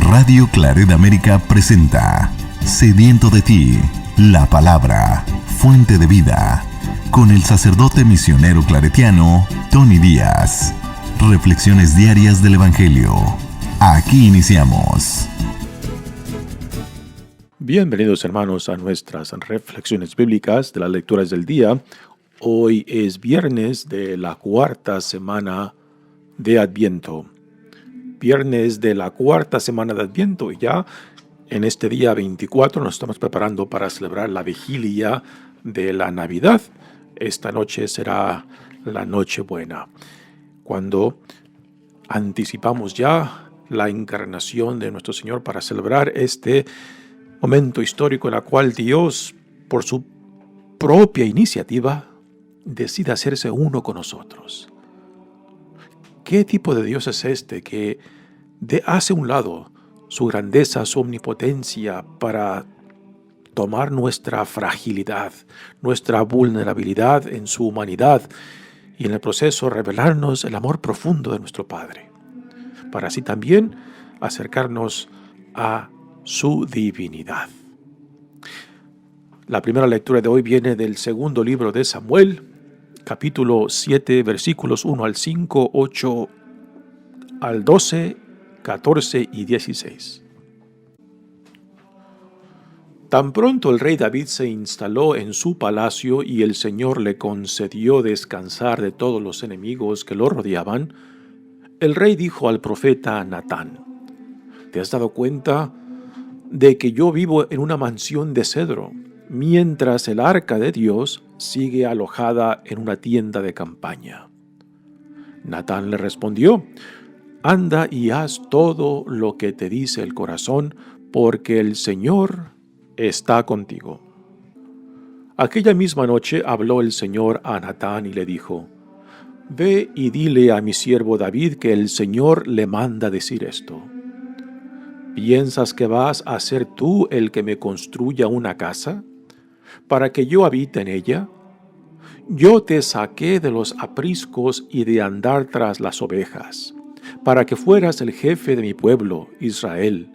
Radio Claret América presenta Sediento de ti, la palabra, fuente de vida, con el sacerdote misionero claretiano Tony Díaz. Reflexiones diarias del Evangelio. Aquí iniciamos. Bienvenidos, hermanos, a nuestras reflexiones bíblicas de las lecturas del día. Hoy es viernes de la cuarta semana de Adviento. Viernes de la cuarta semana de Adviento, y ya en este día 24 nos estamos preparando para celebrar la vigilia de la Navidad. Esta noche será la Nochebuena, cuando anticipamos ya la encarnación de nuestro Señor para celebrar este momento histórico en el cual Dios, por su propia iniciativa, decide hacerse uno con nosotros. ¿Qué tipo de Dios es este que hace a un lado su grandeza, su omnipotencia para tomar nuestra fragilidad, nuestra vulnerabilidad en su humanidad y en el proceso revelarnos el amor profundo de nuestro Padre, para así también acercarnos a su divinidad? La primera lectura de hoy viene del segundo libro de Samuel, capítulo 7, versículos 1 al 5, 8 al 12, 14 y 16. Tan pronto el rey David se instaló en su palacio y el Señor le concedió descansar de todos los enemigos que lo rodeaban, el rey dijo al profeta Natán: ¿te has dado cuenta de que yo vivo en una mansión de cedro, mientras el arca de Dios sigue alojada en una tienda de campaña? Natán le respondió: anda y haz todo lo que te dice el corazón, porque el Señor está contigo. Aquella misma noche habló el Señor a Natán y le dijo: ve y dile a mi siervo David que el Señor le manda decir esto. ¿Piensas que vas a ser tú el que me construya una casa, para que yo habite en ella? Yo te saqué de los apriscos y de andar tras las ovejas, para que fueras el jefe de mi pueblo, Israel.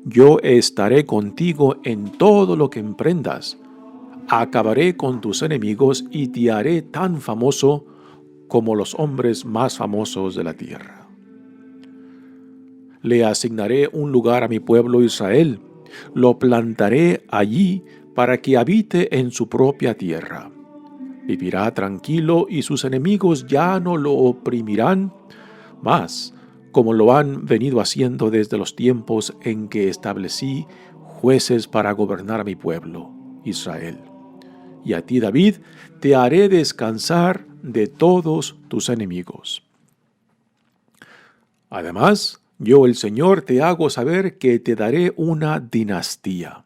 Yo estaré contigo en todo lo que emprendas. Acabaré con tus enemigos y te haré tan famoso como los hombres más famosos de la tierra. Le asignaré un lugar a mi pueblo Israel. Lo plantaré allí para que habite en su propia tierra. Vivirá tranquilo y sus enemigos ya no lo oprimirán más, como lo han venido haciendo desde los tiempos en que establecí jueces para gobernar a mi pueblo, Israel. Y a ti, David, te haré descansar de todos tus enemigos. Además, yo, el Señor, te hago saber que te daré una dinastía.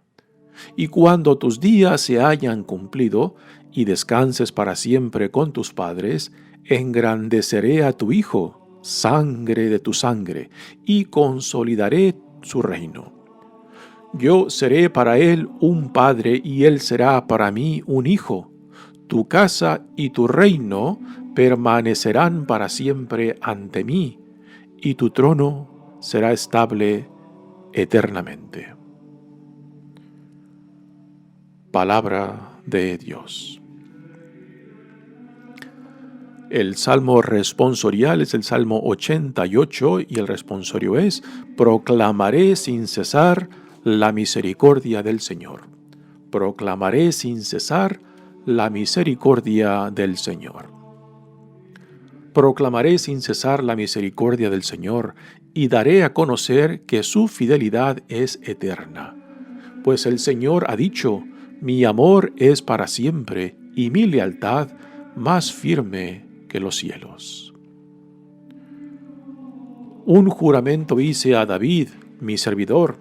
Y cuando tus días se hayan cumplido y descanses para siempre con tus padres, engrandeceré a tu hijo, sangre de tu sangre, y consolidaré su reino. Yo seré para él un padre y él será para mí un hijo. Tu casa y tu reino permanecerán para siempre ante mí, y tu trono será estable eternamente. Palabra de Dios. El salmo responsorial es el Salmo 88 y el responsorio es: proclamaré sin cesar la misericordia del Señor. Proclamaré sin cesar la misericordia del Señor. Proclamaré sin cesar la misericordia del Señor y daré a conocer que su fidelidad es eterna. Pues el Señor ha dicho: mi amor es para siempre y mi lealtad más firme que los cielos. Un juramento hice a David, mi servidor,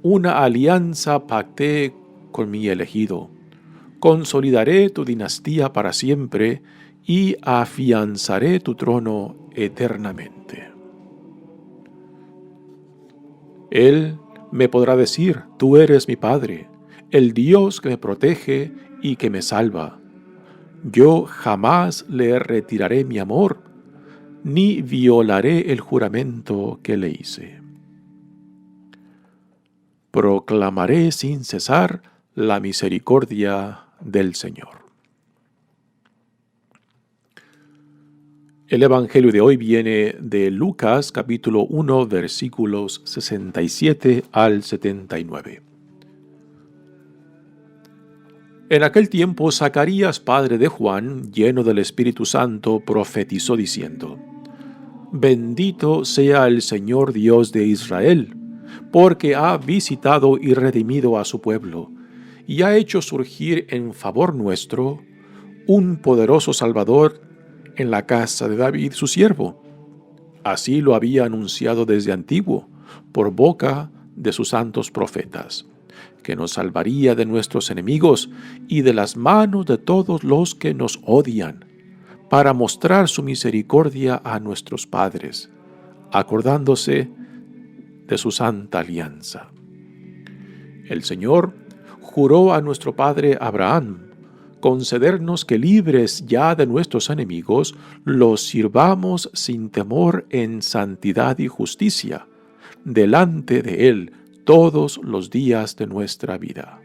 una alianza pacté con mi elegido. Consolidaré tu dinastía para siempre y afianzaré tu trono eternamente. Él me podrá decir: tú eres mi Padre, el Dios que me protege y que me salva. Yo jamás le retiraré mi amor, ni violaré el juramento que le hice. proclamaré sin cesar la misericordia del Señor. El Evangelio de hoy viene de Lucas capítulo 1 versículos 67 al 79. En aquel tiempo Zacarías, padre de Juan, lleno del Espíritu Santo, profetizó diciendo: Bendito sea el Señor Dios de Israel, porque ha visitado y redimido a su pueblo, y ha hecho surgir en favor nuestro un poderoso Salvador en la casa de David su siervo. Así lo había anunciado desde antiguo, por boca de sus santos profetas, que nos salvaría de nuestros enemigos y de las manos de todos los que nos odian, para mostrar su misericordia a nuestros padres, acordándose de su santa alianza. El Señor juró a nuestro padre Abraham concedernos que, libres ya de nuestros enemigos, los sirvamos sin temor en santidad y justicia, delante de Él todos los días de nuestra vida.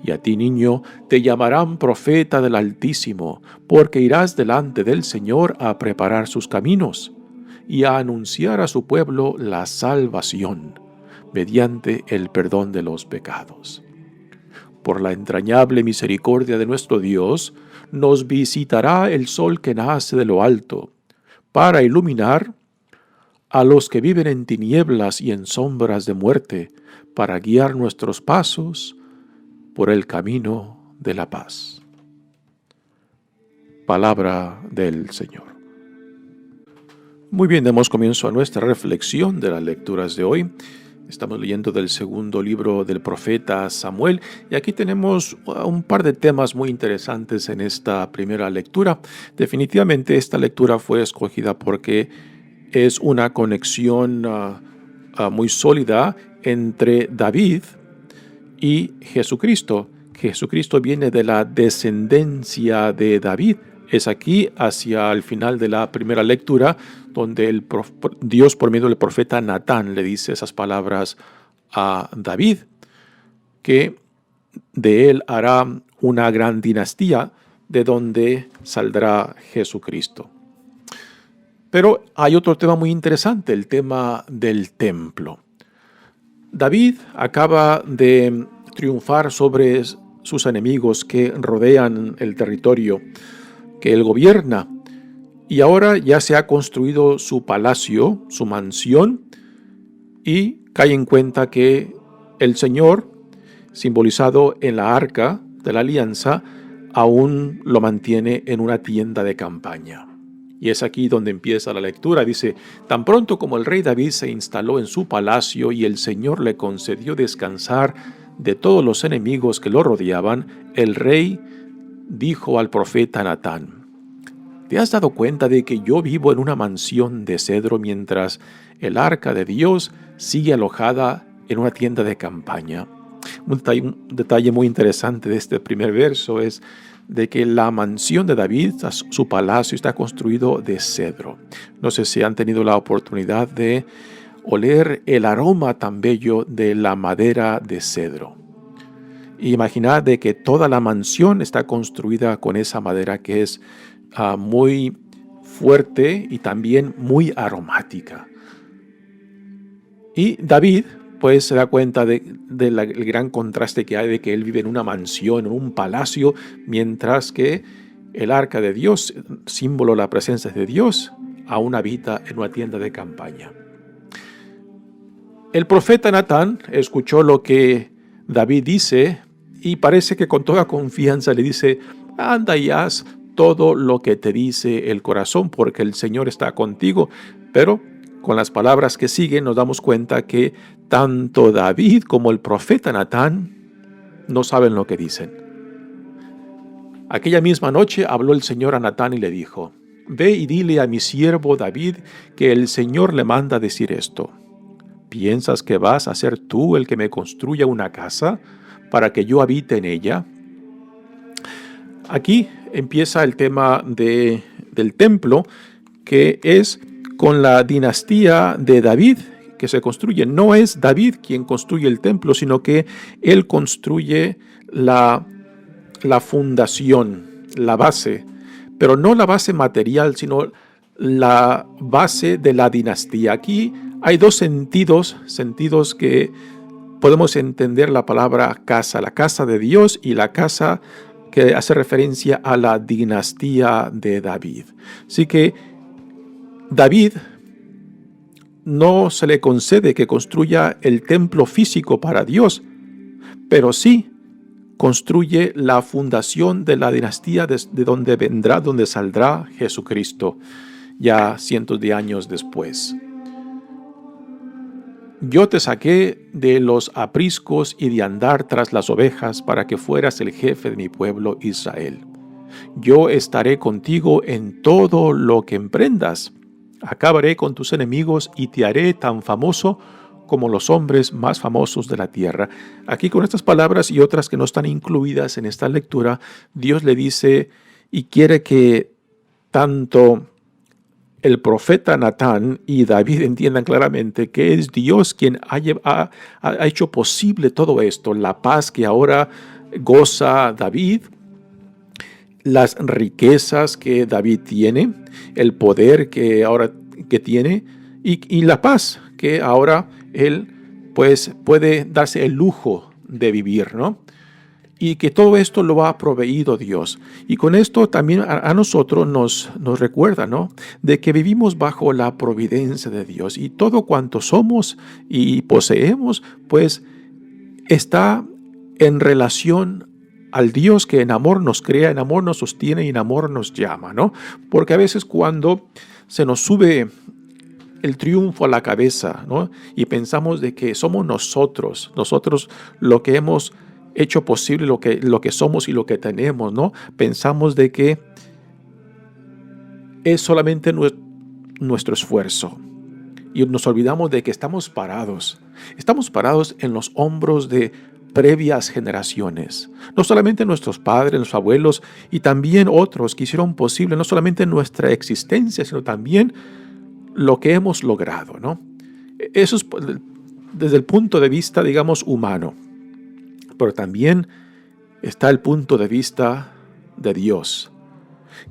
Y a ti, niño, te llamarán profeta del Altísimo, porque irás delante del Señor a preparar sus caminos y a anunciar a su pueblo la salvación, mediante el perdón de los pecados. Por la entrañable misericordia de nuestro Dios, nos visitará el sol que nace de lo alto, para iluminar a los que viven en tinieblas y en sombras de muerte, para guiar nuestros pasos por el camino de la paz. Palabra del Señor. Muy bien, damos comienzo a nuestra reflexión de las lecturas de hoy. Estamos leyendo del segundo libro del profeta Samuel y aquí tenemos un par de temas muy interesantes en esta primera lectura. Definitivamente esta lectura fue escogida porque es una conexión muy sólida entre David y Jesucristo. Jesucristo viene de la descendencia de David. Es aquí, hacia el final de la primera lectura, donde Dios, por medio del profeta Natán, le dice esas palabras a David, que de él hará una gran dinastía, de donde saldrá Jesucristo. Pero hay otro tema muy interesante, el tema del templo. David acaba de triunfar sobre sus enemigos que rodean el territorio que él gobierna, y ahora ya se ha construido su palacio, su mansión, y cae en cuenta que el Señor, simbolizado en la arca de la alianza, aún lo mantiene en una tienda de campaña. Y es aquí donde empieza la lectura. Dice: tan pronto como el rey David se instaló en su palacio y el Señor le concedió descansar de todos los enemigos que lo rodeaban, el rey dijo al profeta Natán: ¿te has dado cuenta de que yo vivo en una mansión de cedro mientras el arca de Dios sigue alojada en una tienda de campaña? Un detalle muy interesante de este primer verso es de que la mansión de David, su palacio, está construido de cedro. No sé si han tenido la oportunidad de oler el aroma tan bello de la madera de cedro. Imaginad de que toda la mansión está construida con esa madera que es muy fuerte y también muy aromática. Y David pues se da cuenta del gran contraste que hay de que él vive en una mansión, en un palacio, mientras que el arca de Dios, símbolo de la presencia de Dios, aún habita en una tienda de campaña. El profeta Natán escuchó lo que David dice y parece que con toda confianza le dice: anda y haz todo lo que te dice el corazón, porque el Señor está contigo. Pero con las palabras que siguen nos damos cuenta que tanto David como el profeta Natán no saben lo que dicen. Aquella misma noche habló el Señor a Natán y le dijo: ve y dile a mi siervo David que el Señor le manda decir esto: ¿piensas que vas a ser tú el que me construya una casa para que yo habite en ella? Aquí empieza el tema del templo, que es con la dinastía de David, que se construye. No es David quien construye el templo, sino que él construye la fundación, la base, pero no la base material, sino la base de la dinastía. Aquí hay dos sentidos que podemos entender la palabra casa, la casa de Dios y la casa que hace referencia a la dinastía de David. Así que David no se le concede que construya el templo físico para Dios, pero sí construye la fundación de la dinastía de donde vendrá, donde saldrá Jesucristo, ya cientos de años después. Yo te saqué de los apriscos y de andar tras las ovejas para que fueras el jefe de mi pueblo Israel. Yo estaré contigo en todo lo que emprendas. Acabaré con tus enemigos y te haré tan famoso como los hombres más famosos de la tierra. Aquí con estas palabras y otras que no están incluidas en esta lectura, Dios le dice y quiere que tanto el profeta Natán y David entiendan claramente que es Dios quien ha hecho posible todo esto, la paz que ahora goza David, las riquezas que David tiene, el poder que ahora tiene y la paz que ahora él pues puede darse el lujo de vivir, ¿no? Y que todo esto lo ha proveído Dios. Y con esto también a nosotros nos recuerda, ¿no?, de que vivimos bajo la providencia de Dios. Y todo cuanto somos y poseemos, pues está en relación al Dios que en amor nos crea, en amor nos sostiene y en amor nos llama, ¿no? Porque a veces cuando se nos sube el triunfo a la cabeza, ¿no?, y pensamos de que somos nosotros lo que hemos hecho posible, lo que somos y lo que tenemos, ¿no? Pensamos de que es solamente nuestro esfuerzo y nos olvidamos de que estamos parados en los hombros de previas generaciones, no solamente nuestros padres, nuestros abuelos y también otros que hicieron posible no solamente nuestra existencia, sino también lo que hemos logrado, ¿no? Eso es desde el punto de vista, digamos, humano. Pero también está el punto de vista de Dios,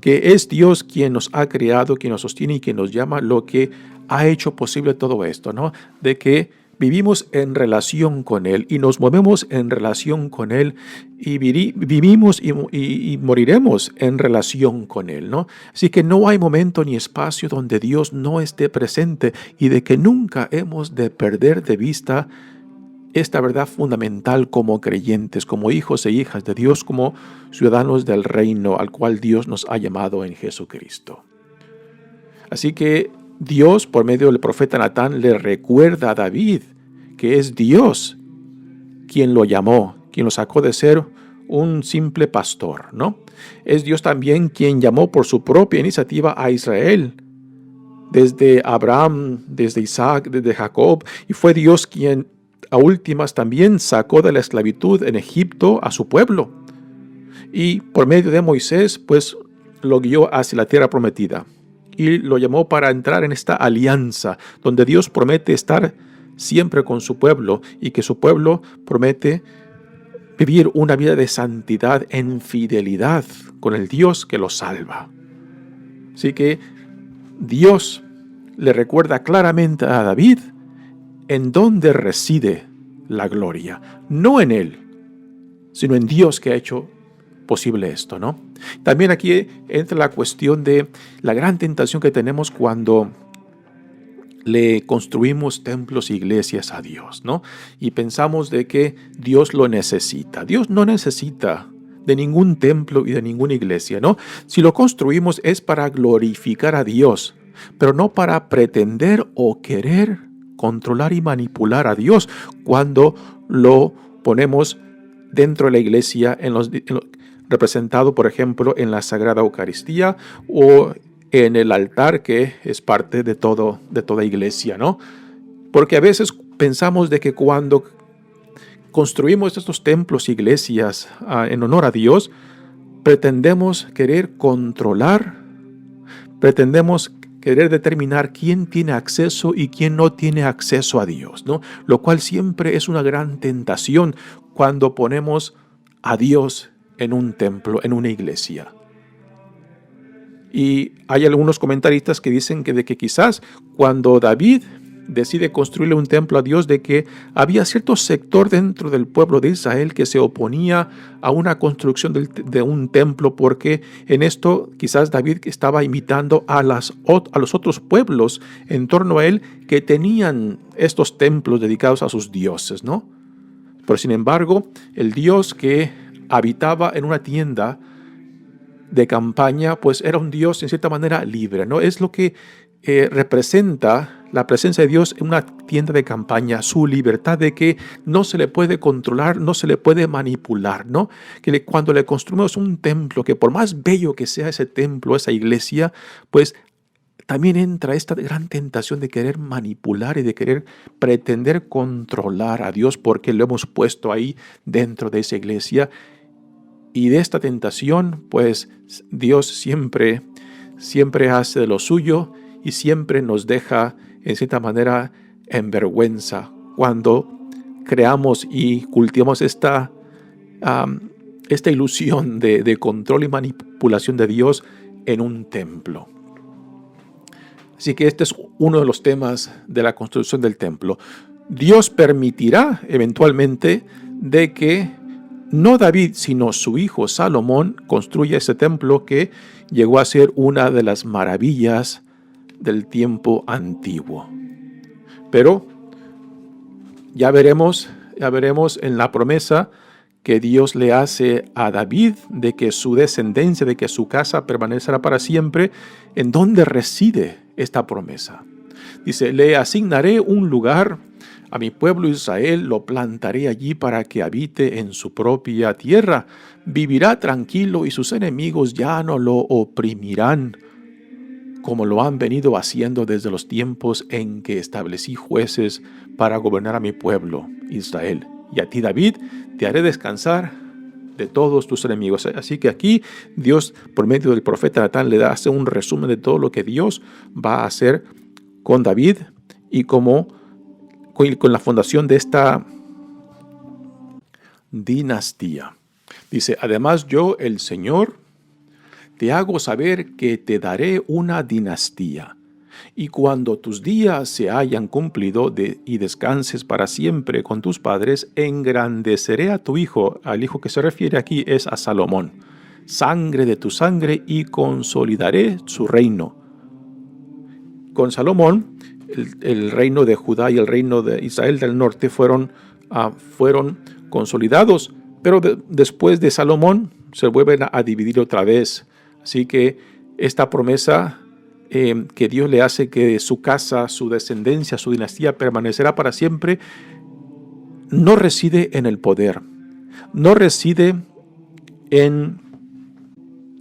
que es Dios quien nos ha creado, quien nos sostiene y quien nos llama, lo que ha hecho posible todo esto, ¿no? De que vivimos en relación con Él y nos movemos en relación con Él y vivimos y moriremos en relación con Él, ¿no? Así que no hay momento ni espacio donde Dios no esté presente y de que nunca hemos de perder de vista esta verdad fundamental como creyentes, como hijos e hijas de Dios, como ciudadanos del reino al cual Dios nos ha llamado en Jesucristo. Así que Dios, por medio del profeta Natán, le recuerda a David que es Dios quien lo llamó, quien lo sacó de ser un simple pastor, ¿no? Es Dios también quien llamó por su propia iniciativa a Israel, desde Abraham, desde Isaac, desde Jacob, y fue Dios quien a últimas también sacó de la esclavitud en Egipto a su pueblo. Y por medio de Moisés, pues lo guió hacia la tierra prometida. Y lo llamó para entrar en esta alianza, donde Dios promete estar siempre con su pueblo y que su pueblo promete vivir una vida de santidad en fidelidad con el Dios que los salva. Así que Dios le recuerda claramente a David en dónde reside la gloria, no en él, sino en Dios que ha hecho posible esto, ¿no? También aquí entra la cuestión de la gran tentación que tenemos cuando le construimos templos e iglesias a Dios, ¿no? Y pensamos de que Dios lo necesita. Dios no necesita de ningún templo y de ninguna iglesia, ¿no? Si lo construimos es para glorificar a Dios, pero no para pretender o querer controlar y manipular a Dios cuando lo ponemos dentro de la iglesia, representado, por ejemplo, en la Sagrada Eucaristía o en el altar, que es parte de toda iglesia, ¿no? Porque a veces pensamos de que cuando construimos estos templos e iglesias en honor a Dios, pretendemos querer controlar, pretendemos querer determinar quién tiene acceso y quién no tiene acceso a Dios, ¿no? Lo cual siempre es una gran tentación cuando ponemos a Dios en un templo, en una iglesia. Y hay algunos comentaristas que dicen que quizás cuando David decide construirle un templo a Dios, de que había cierto sector dentro del pueblo de Israel que se oponía a una construcción de un templo, porque en esto quizás David estaba imitando a los otros pueblos en torno a él que tenían estos templos dedicados a sus dioses, ¿no? Pero sin embargo, el Dios que habitaba en una tienda de campaña, pues era un Dios en cierta manera libre, ¿no? Es lo que representa la presencia de Dios en una tienda de campaña, su libertad de que no se le puede controlar, no se le puede manipular, ¿no? Que cuando le construimos un templo, que por más bello que sea ese templo, esa iglesia, pues también entra esta gran tentación de querer manipular y de querer pretender controlar a Dios porque lo hemos puesto ahí dentro de esa iglesia. Y de esta tentación, pues Dios siempre hace de lo suyo y siempre nos deja, en cierta manera, en vergüenza cuando creamos y cultivamos esta ilusión de control y manipulación de Dios en un templo. Así que este es uno de los temas de la construcción del templo. Dios permitirá eventualmente de que no David, sino su hijo Salomón construya ese templo que llegó a ser una de las maravillas del tiempo antiguo. Pero ya veremos en la promesa que Dios le hace a David de que su descendencia, de que su casa permanecerá para siempre. ¿En dónde reside esta promesa? Dice, le asignaré un lugar a mi pueblo Israel, lo plantaré allí para que habite en su propia tierra. Vivirá tranquilo y sus enemigos ya no lo oprimirán, como lo han venido haciendo desde los tiempos en que establecí jueces para gobernar a mi pueblo Israel. Y a ti, David, te haré descansar de todos tus enemigos. Así que aquí Dios, por medio del profeta Natán, le hace un resumen de todo lo que Dios va a hacer con David y con la fundación de esta dinastía. Dice, además yo, el Señor, te hago saber que te daré una dinastía, y cuando tus días se hayan cumplido y descanses para siempre con tus padres, engrandeceré a tu hijo. Al hijo que se refiere aquí es a Salomón, sangre de tu sangre, y consolidaré su reino. Con Salomón, el reino de Judá y el reino de Israel del norte fueron consolidados, pero después de Salomón se vuelven a dividir otra vez. Así que esta promesa que Dios le hace, que su casa, su descendencia, su dinastía permanecerá para siempre, no reside en el poder, no reside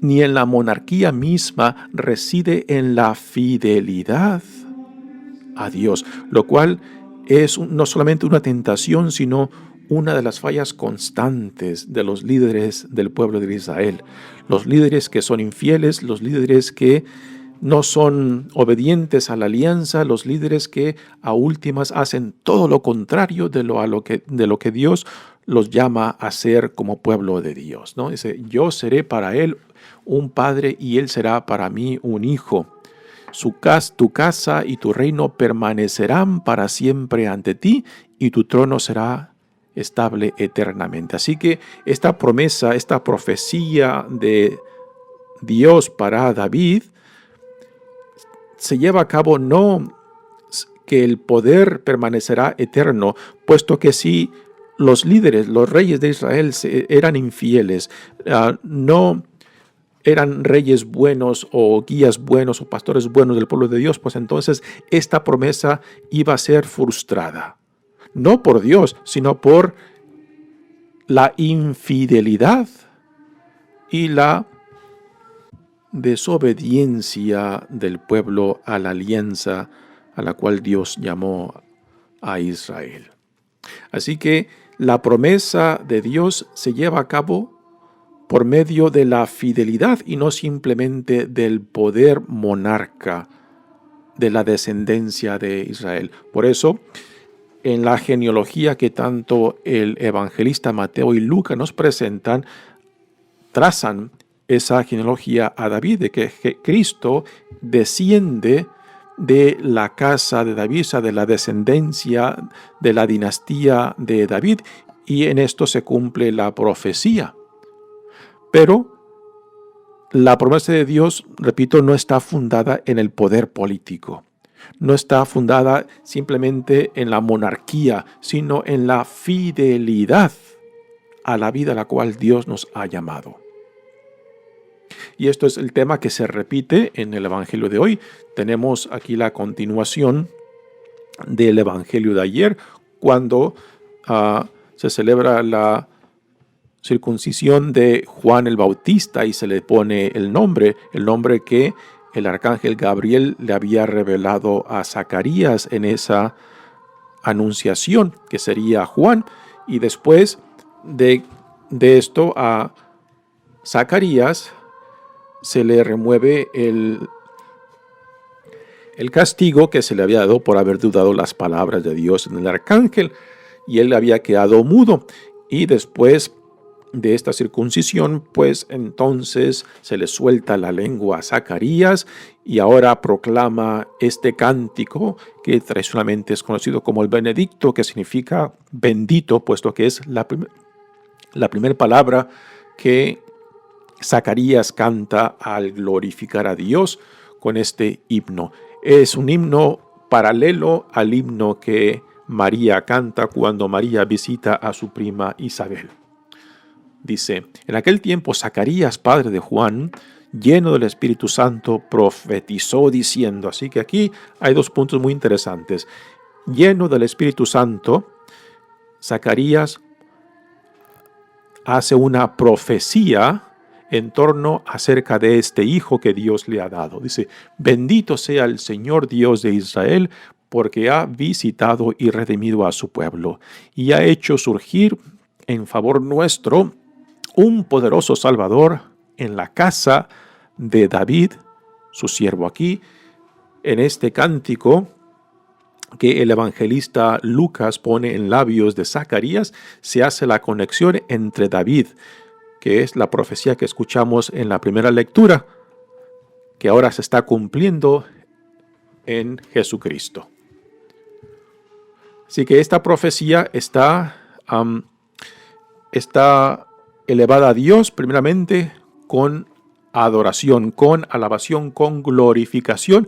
ni en la monarquía misma, reside en la fidelidad a Dios, lo cual es no solamente una tentación, sino una de las fallas constantes de los líderes del pueblo de Israel. Los líderes que son infieles, los líderes que no son obedientes a la alianza, los líderes que a últimas hacen todo lo contrario de lo que Dios los llama a ser como pueblo de Dios, ¿no? Dice, yo seré para él un padre y él será para mí un hijo. Tu casa y tu reino permanecerán para siempre ante ti, y tu trono será estable eternamente. Así que esta promesa, esta profecía de Dios para David se lleva a cabo no que el poder permanecerá eterno, puesto que si los líderes, los reyes de Israel eran infieles, no eran reyes buenos o guías buenos o pastores buenos del pueblo de Dios, pues entonces esta promesa iba a ser frustrada. No por Dios, sino por la infidelidad y la desobediencia del pueblo a la alianza a la cual Dios llamó a Israel. Así que la promesa de Dios se lleva a cabo por medio de la fidelidad y no simplemente del poder monarca de la descendencia de Israel. Por eso, en la genealogía que tanto el evangelista Mateo y Lucas nos presentan, trazan esa genealogía a David, de que Cristo desciende de la casa de David, o sea, de la descendencia de la dinastía de David, y en esto se cumple la profecía. Pero la promesa de Dios, repito, no está fundada en el poder político. No está fundada simplemente en la monarquía, sino en la fidelidad a la vida a la cual Dios nos ha llamado. Y esto es el tema que se repite en el Evangelio de hoy. Tenemos aquí la continuación del Evangelio de ayer, cuando se celebra la circuncisión de Juan el Bautista y se le pone el nombre que el arcángel Gabriel le había revelado a Zacarías en esa anunciación, que sería Juan. Y después de esto a Zacarías se le remueve el castigo que se le había dado por haber dudado las palabras de Dios en el arcángel, y él había quedado mudo. Y después de esta circuncisión, pues entonces se le suelta la lengua a Zacarías y ahora proclama este cántico que tradicionalmente es conocido como el Benedicto, que significa bendito, puesto que es la primera palabra que Zacarías canta al glorificar a Dios con este himno. Es un himno paralelo al himno que María canta cuando María visita a su prima Isabel. Dice: en aquel tiempo Zacarías, padre de Juan, lleno del Espíritu Santo, profetizó diciendo. Así que aquí hay dos puntos muy interesantes. Lleno del Espíritu Santo, Zacarías hace una profecía en torno acerca de este hijo que Dios le ha dado. Dice: bendito sea el Señor Dios de Israel, porque ha visitado y redimido a su pueblo, y ha hecho surgir en favor nuestro un poderoso Salvador en la casa de David, su siervo. Aquí, en este cántico que el evangelista Lucas pone en labios de Zacarías, se hace la conexión entre David, que es la profecía que escuchamos en la primera lectura, que ahora se está cumpliendo en Jesucristo. Así que esta profecía está elevada a Dios primeramente con adoración, con alabación, con glorificación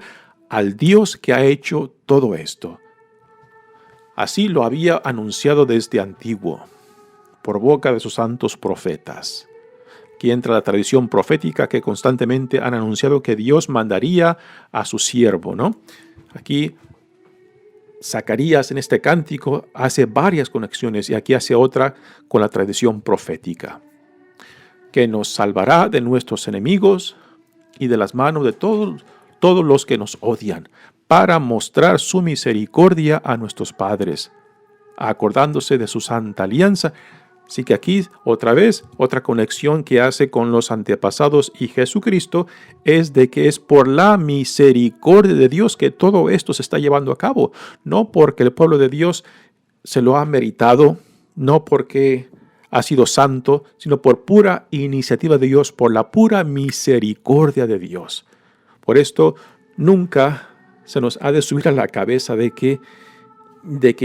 al Dios que ha hecho todo esto. Así lo había anunciado desde antiguo, por boca de sus santos profetas. Aquí entra la tradición profética que constantemente han anunciado que Dios mandaría a su siervo, ¿no? Aquí Zacarías en este cántico hace varias conexiones y aquí hace otra con la tradición profética, que nos salvará de nuestros enemigos y de las manos de todos los que nos odian, para mostrar su misericordia a nuestros padres, acordándose de su santa alianza. Así que aquí otra vez, otra conexión que hace con los antepasados y Jesucristo es de que es por la misericordia de Dios que todo esto se está llevando a cabo, no porque el pueblo de Dios se lo ha meritado, no porque ha sido santo, sino por pura iniciativa de Dios, por la pura misericordia de Dios. Por esto nunca se nos ha de subir a la cabeza de que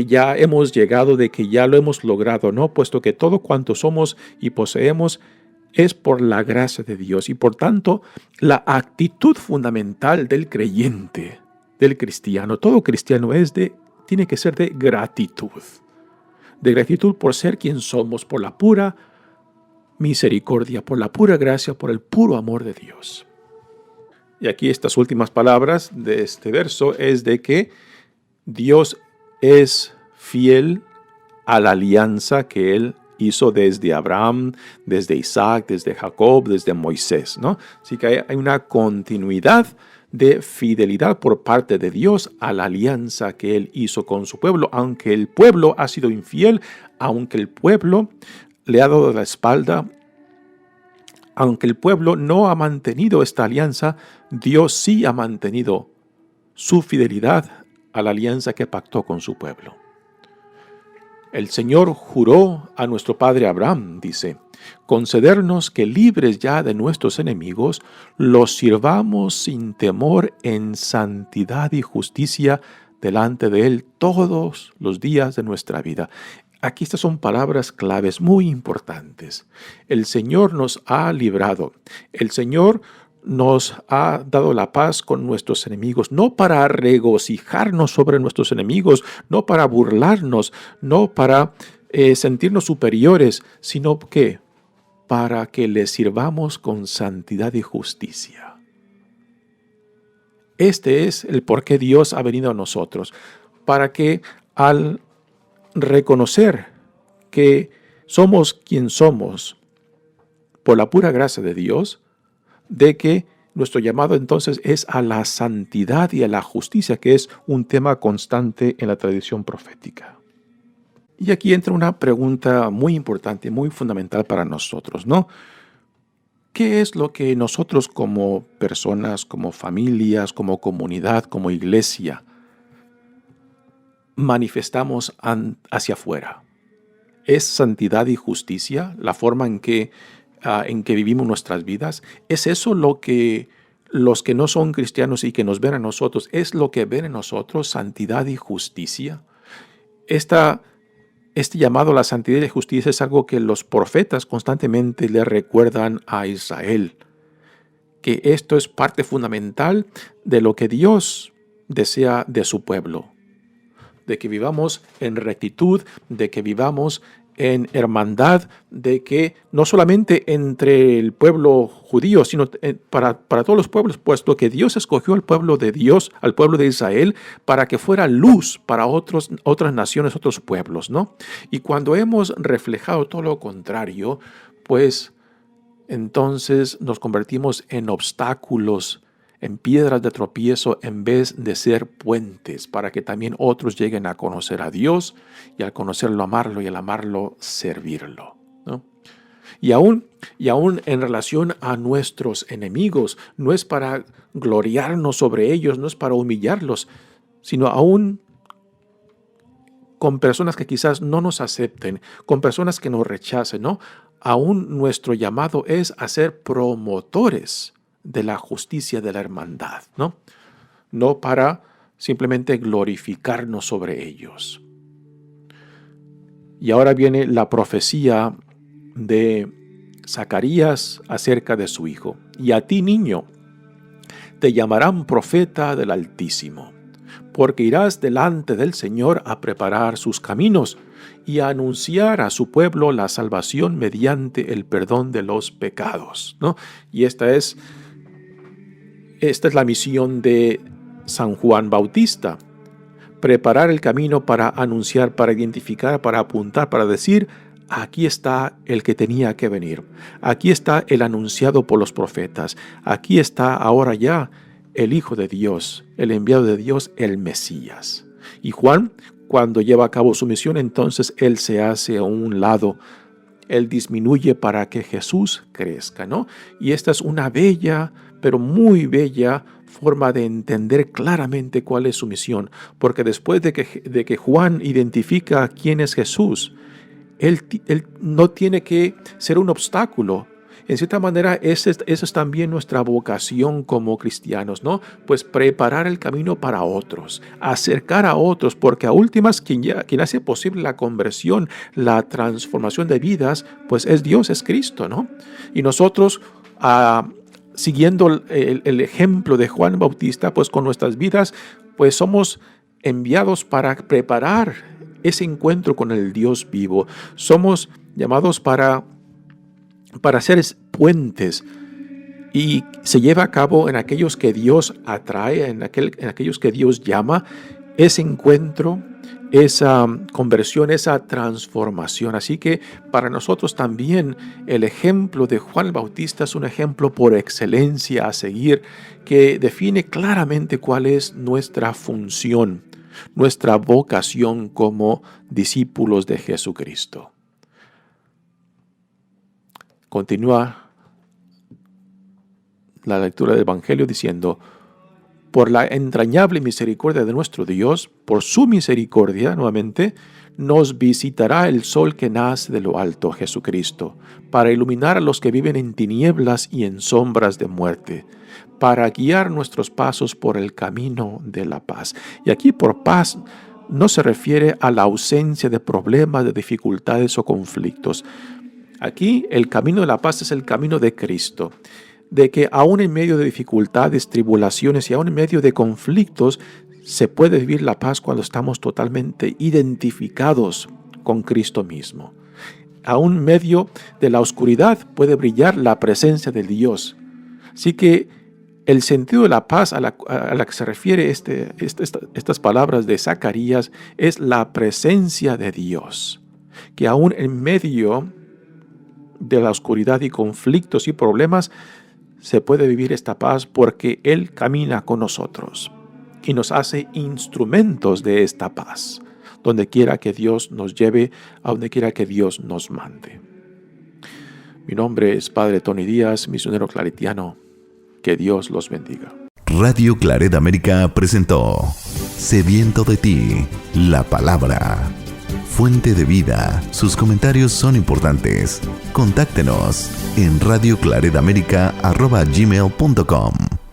ya hemos llegado, de que ya lo hemos logrado, ¿no? Puesto que todo cuanto somos y poseemos es por la gracia de Dios, y por tanto la actitud fundamental del creyente, del cristiano, todo cristiano tiene que ser de gratitud por ser quien somos, por la pura misericordia, por la pura gracia, por el puro amor de Dios. Y aquí estas últimas palabras de este verso es de que Dios es fiel a la alianza que Él hizo desde Abraham, desde Isaac, desde Jacob, desde Moisés, ¿no? Así que hay una continuidad de fidelidad por parte de Dios a la alianza que Él hizo con su pueblo, aunque el pueblo ha sido infiel, aunque el pueblo le ha dado la espalda, aunque el pueblo no ha mantenido esta alianza, Dios sí ha mantenido su fidelidad a la alianza que pactó con su pueblo. El Señor juró a nuestro padre Abraham, dice, concedernos que libres ya de nuestros enemigos, los sirvamos sin temor en santidad y justicia delante de Él todos los días de nuestra vida. Aquí estas son palabras claves muy importantes. El Señor nos ha librado. El Señor nos ha dado la paz con nuestros enemigos, no para regocijarnos sobre nuestros enemigos, no para burlarnos, no para sentirnos superiores, sino que para que les sirvamos con santidad y justicia. Este es el por qué Dios ha venido a nosotros, para que al reconocer que somos quien somos por la pura gracia de Dios, de que nuestro llamado entonces es a la santidad y a la justicia, que es un tema constante en la tradición profética. Y aquí entra una pregunta muy importante, muy fundamental para nosotros, ¿no? ¿Qué es lo que nosotros como personas, como familias, como comunidad, como iglesia, manifestamos hacia afuera? ¿Es santidad y justicia la forma en que vivimos nuestras vidas? ¿Es eso lo que los que no son cristianos y que nos ven a nosotros, es lo que ven en nosotros, santidad y justicia? Este llamado a la santidad y justicia es algo que los profetas constantemente le recuerdan a Israel, que esto es parte fundamental de lo que Dios desea de su pueblo, de que vivamos en rectitud, de que vivamos en hermandad, de que no solamente entre el pueblo judío, sino para todos los pueblos, puesto que Dios escogió al pueblo de Dios, al pueblo de Israel, para que fuera luz para otras naciones, otros pueblos, ¿no? Y cuando hemos reflejado todo lo contrario, pues entonces nos convertimos en obstáculos, en piedras de tropiezo, en vez de ser puentes para que también otros lleguen a conocer a Dios y al conocerlo amarlo y al amarlo servirlo, ¿no? Y aún en relación a nuestros enemigos, no es para gloriarnos sobre ellos, no es para humillarlos, sino aún con personas que quizás no nos acepten, con personas que nos rechacen, ¿no? Aún nuestro llamado es a ser promotores de la justicia, de la hermandad, ¿no? No para simplemente glorificarnos sobre ellos. Y ahora viene la profecía de Zacarías acerca de su hijo. Y a ti, niño, te llamarán profeta del Altísimo, porque irás delante del Señor a preparar sus caminos y a anunciar a su pueblo la salvación mediante el perdón de los pecados, ¿no? Y esta es la misión de San Juan Bautista: preparar el camino para anunciar, para identificar, para apuntar, para decir: aquí está el que tenía que venir, aquí está el anunciado por los profetas, aquí está ahora ya el Hijo de Dios, el enviado de Dios, el Mesías. Y Juan, cuando lleva a cabo su misión, entonces él se hace a un lado, él disminuye para que Jesús crezca, ¿no? Y esta es una bella, pero muy bella forma de entender claramente cuál es su misión, porque después de que Juan identifica quién es Jesús, él no tiene que ser un obstáculo. En cierta manera, esa es también nuestra vocación como cristianos, ¿no? Pues preparar el camino para otros, acercar a otros, porque a últimas quien hace posible la conversión, la transformación de vidas, pues es Dios, es Cristo, ¿no? Y nosotros, siguiendo el ejemplo de Juan Bautista, pues con nuestras vidas, pues somos enviados para preparar ese encuentro con el Dios vivo. Somos llamados para ser puentes, y se lleva a cabo en aquellos que Dios atrae, en aquellos que Dios llama, ese encuentro, esa conversión, esa transformación. Así que para nosotros también el ejemplo de Juan Bautista es un ejemplo por excelencia a seguir, que define claramente cuál es nuestra función, nuestra vocación como discípulos de Jesucristo. Continúa la lectura del Evangelio diciendo: por la entrañable misericordia de nuestro Dios, por su misericordia, nuevamente, nos visitará el sol que nace de lo alto, Jesucristo, para iluminar a los que viven en tinieblas y en sombras de muerte, para guiar nuestros pasos por el camino de la paz. Y aquí por paz no se refiere a la ausencia de problemas, de dificultades o conflictos. Aquí el camino de la paz es el camino de Cristo, de que aún en medio de dificultades, tribulaciones y aún en medio de conflictos, se puede vivir la paz cuando estamos totalmente identificados con Cristo mismo. Aún en medio de la oscuridad puede brillar la presencia de Dios. Así que el sentido de la paz a la que se refiere estas palabras de Zacarías es la presencia de Dios, que aún en medio de la oscuridad y conflictos y problemas se puede vivir esta paz porque Él camina con nosotros y nos hace instrumentos de esta paz, donde quiera que Dios nos lleve, a donde quiera que Dios nos mande. Mi nombre es Padre Tony Díaz, misionero claretiano. Que Dios los bendiga. Radio Claret América presentó Sediento de ti, la palabra. Fuente de vida. Sus comentarios son importantes. Contáctenos en radioclaretamerica@gmail.com.